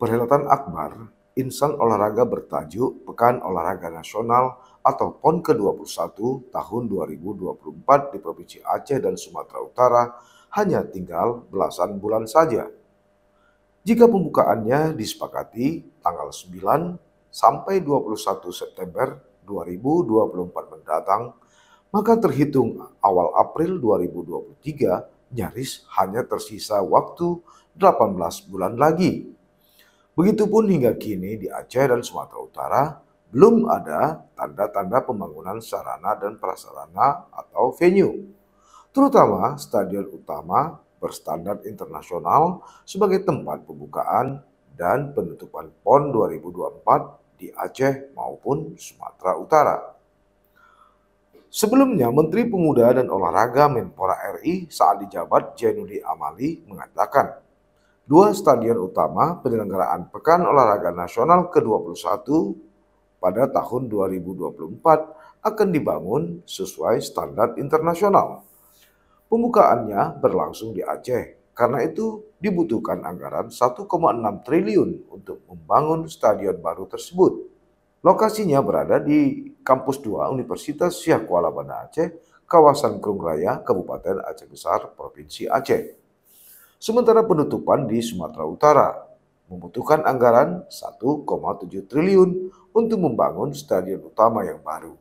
Perhelatan akbar insan olahraga bertajuk Pekan Olahraga Nasional atau PON ke-21 tahun 2024 di Provinsi Aceh dan Sumatera Utara hanya tinggal belasan bulan saja. Jika pembukaannya disepakati tanggal 9 sampai 21 September 2024 mendatang, maka terhitung awal April 2023 nyaris hanya tersisa waktu 18 bulan lagi. Begitupun hingga kini di Aceh dan Sumatera Utara belum ada tanda-tanda pembangunan sarana dan prasarana atau venue, terutama stadion utama berstandar internasional sebagai tempat pembukaan dan penutupan PON 2024 di Aceh maupun Sumatera Utara. Sebelumnya, Menteri Pemuda dan Olahraga Menpora RI saat dijabat Zainuddin Amali mengatakan, dua stadion utama penyelenggaraan Pekan Olahraga Nasional ke-21 pada tahun 2024 akan dibangun sesuai standar internasional. Pembukaannya berlangsung di Aceh, karena itu dibutuhkan anggaran 1,6 triliun untuk membangun stadion baru tersebut. Lokasinya berada di Kampus 2 Universitas Syah Kuala Banda Aceh, kawasan Krung Raya, Kabupaten Aceh Besar, Provinsi Aceh. Sementara penutupan di Sumatera Utara membutuhkan anggaran 1,7 triliun untuk membangun stadion utama yang baru.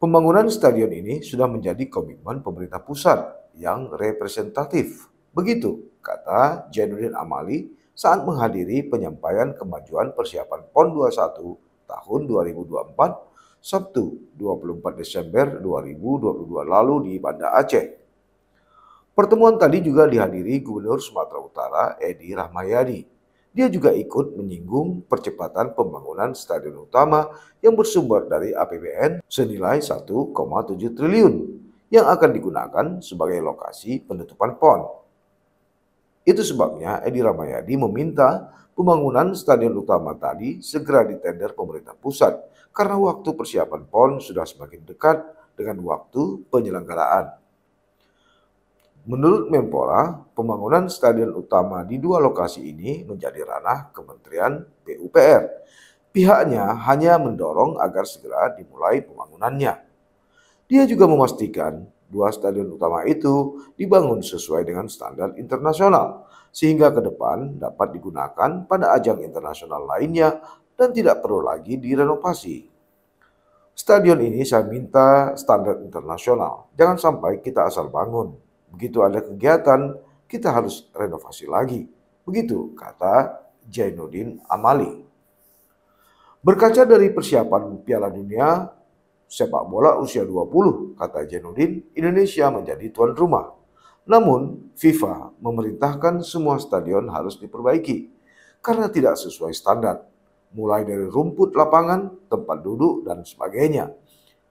Pembangunan stadion ini sudah menjadi komitmen pemerintah pusat yang representatif. Begitu kata Zainuddin Amali saat menghadiri penyampaian kemajuan persiapan PON 21 tahun 2024 Sabtu 24 Desember 2022 lalu di Banda Aceh. Pertemuan tadi juga dihadiri Gubernur Sumatera Utara Edi Rahmayadi. Dia juga ikut menyinggung percepatan pembangunan stadion utama yang bersumber dari APBN senilai 1,7 triliun yang akan digunakan sebagai lokasi penutupan PON. Itu sebabnya Edi Rahmayadi meminta pembangunan stadion utama tadi segera ditender pemerintah pusat karena waktu persiapan PON sudah semakin dekat dengan waktu penyelenggaraan. Menurut Menpora, pembangunan stadion utama di dua lokasi ini menjadi ranah Kementerian PUPR. Pihaknya hanya mendorong agar segera dimulai pembangunannya. Dia juga memastikan dua stadion utama itu dibangun sesuai dengan standar internasional, sehingga ke depan dapat digunakan pada ajang internasional lainnya dan tidak perlu lagi direnovasi. Stadion ini saya minta standar internasional, jangan sampai kita asal bangun. Begitu ada kegiatan, kita harus renovasi lagi. Begitu kata Zainuddin Amali. Berkaca dari persiapan Piala Dunia sepak bola usia 20, kata Zainuddin, Indonesia menjadi tuan rumah. Namun, FIFA memerintahkan semua stadion harus diperbaiki karena tidak sesuai standar, mulai dari rumput lapangan, tempat duduk, dan sebagainya.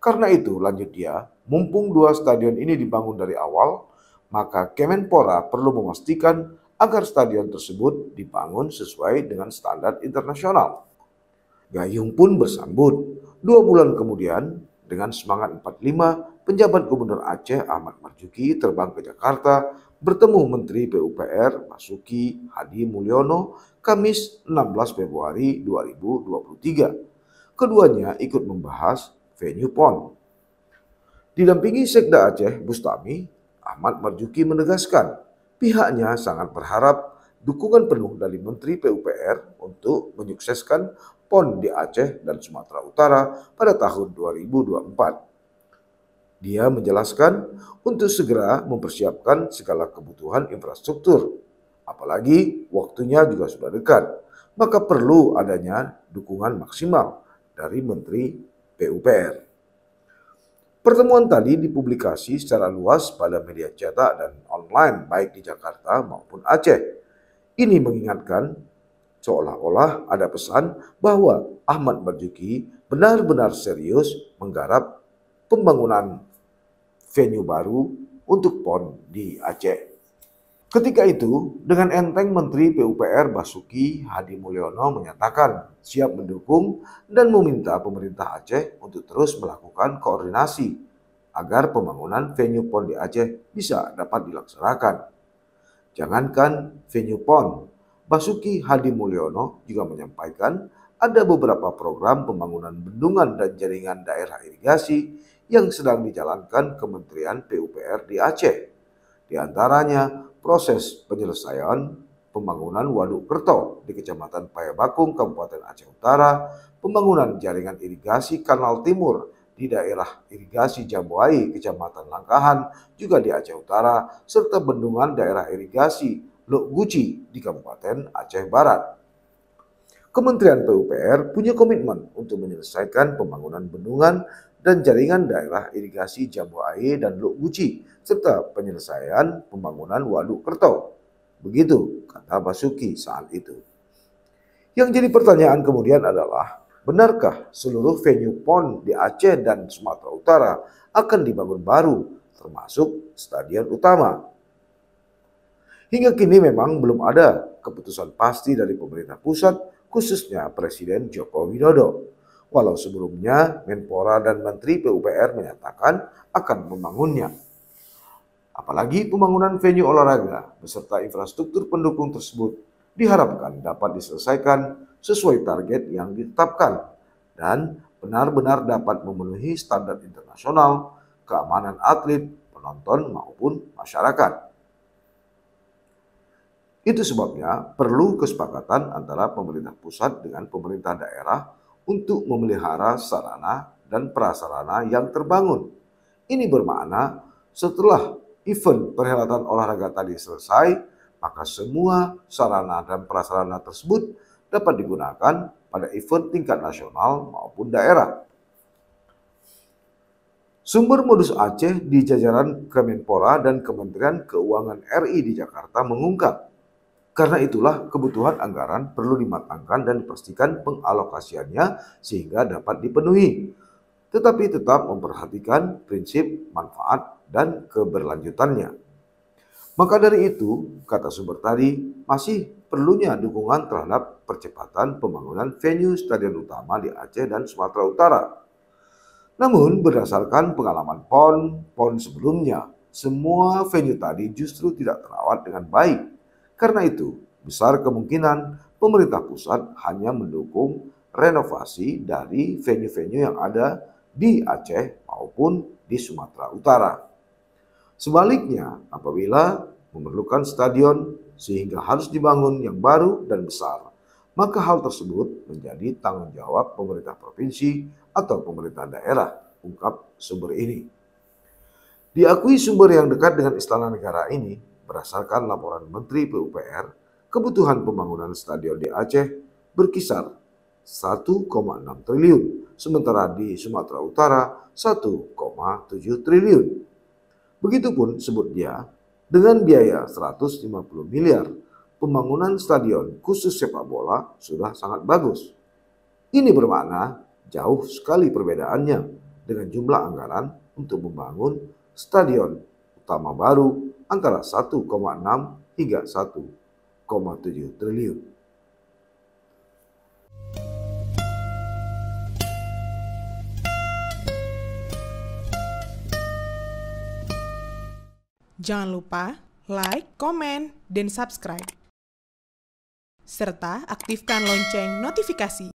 Karena itu, lanjut dia, mumpung dua stadion ini dibangun dari awal, maka Kemenpora perlu memastikan agar stadion tersebut dibangun sesuai dengan standar internasional. Gayung pun bersambut. 2 bulan kemudian, dengan semangat 45, penjabat Gubernur Aceh Ahmad Marzuki terbang ke Jakarta bertemu Menteri PUPR Basuki Hadi Mulyono Kamis 16 Februari 2023. Keduanya ikut membahas venue PON. Didampingi Sekda Aceh Bustami, Ahmad Marzuki menegaskan pihaknya sangat berharap dukungan penuh dari Menteri PUPR untuk menyukseskan PON di Aceh dan Sumatera Utara pada tahun 2024. Dia menjelaskan untuk segera mempersiapkan segala kebutuhan infrastruktur, apalagi waktunya juga sudah dekat, maka perlu adanya dukungan maksimal dari Menteri PUPR. Pertemuan tadi dipublikasi secara luas pada media cetak dan online baik di Jakarta maupun Aceh. Ini mengingatkan seolah-olah ada pesan bahwa Ahmad Marzuki benar-benar serius menggarap pembangunan venue baru untuk PON di Aceh. Ketika itu, dengan enteng Menteri PUPR Basuki Hadi Mulyono menyatakan siap mendukung dan meminta pemerintah Aceh untuk terus melakukan koordinasi agar pembangunan venue PON di Aceh bisa dapat dilaksanakan. Jangankan venue PON, Basuki Hadimulyono juga menyampaikan ada beberapa program pembangunan bendungan dan jaringan daerah irigasi yang sedang dijalankan Kementerian PUPR di Aceh. Di antaranya proses penyelesaian pembangunan Waduk Kerto di Kecamatan Payabakung, Kabupaten Aceh Utara, pembangunan jaringan irigasi Kanal Timur di daerah irigasi Jambuai, Kecamatan Langkahan, juga di Aceh Utara, serta bendungan daerah irigasi Lok Guci di Kabupaten Aceh Barat. Kementerian PUPR punya komitmen untuk menyelesaikan pembangunan bendungan dan jaringan daerah irigasi Jambuai dan Lok Guci, serta penyelesaian pembangunan Waduk Kerto. Begitu kata Basuki saat itu. Yang jadi pertanyaan kemudian adalah, benarkah seluruh venue PON di Aceh dan Sumatera Utara akan dibangun baru, termasuk stadion utama? Hingga kini memang belum ada keputusan pasti dari pemerintah pusat, khususnya Presiden Joko Widodo. Walau sebelumnya Menpora dan Menteri PUPR menyatakan akan membangunnya. Apalagi pembangunan venue olahraga beserta infrastruktur pendukung tersebut diharapkan dapat diselesaikan sesuai target yang ditetapkan dan benar-benar dapat memenuhi standar internasional, keamanan atlet, penonton maupun masyarakat. Itu sebabnya perlu kesepakatan antara pemerintah pusat dengan pemerintah daerah untuk memelihara sarana dan prasarana yang terbangun. Ini bermakna setelah event perhelatan olahraga tadi selesai, maka semua sarana dan prasarana tersebut dapat digunakan pada event tingkat nasional maupun daerah. Sumber Modus Aceh di jajaran Kemenpora dan Kementerian Keuangan RI di Jakarta mengungkap, karena itulah kebutuhan anggaran perlu dimatangkan dan dipastikan pengalokasiannya sehingga dapat dipenuhi, tetapi tetap memperhatikan prinsip manfaat dan keberlanjutannya. Maka dari itu, kata sumber tadi, masih perlunya dukungan terhadap percepatan pembangunan venue stadion utama di Aceh dan Sumatera Utara. Namun berdasarkan pengalaman PON sebelumnya, semua venue tadi justru tidak terawat dengan baik. Karena itu, besar kemungkinan pemerintah pusat hanya mendukung renovasi dari venue-venue yang ada di Aceh maupun di Sumatera Utara. Sebaliknya, apabila memerlukan stadion sehingga harus dibangun yang baru dan besar, maka hal tersebut menjadi tanggung jawab pemerintah provinsi atau pemerintah daerah, ungkap sumber ini. Diakui sumber yang dekat dengan Istana Negara ini, berdasarkan laporan Menteri PUPR, kebutuhan pembangunan stadion di Aceh berkisar 1,6 triliun, sementara di Sumatera Utara 1,7 triliun. Begitupun sebut dia, dengan biaya 150 miliar, pembangunan stadion khusus sepak bola sudah sangat bagus. Ini bermakna jauh sekali perbedaannya dengan jumlah anggaran untuk membangun stadion utama baru antara 1,6 hingga 1,7 triliun. Jangan lupa like, komen, dan subscribe. Serta aktifkan lonceng notifikasi.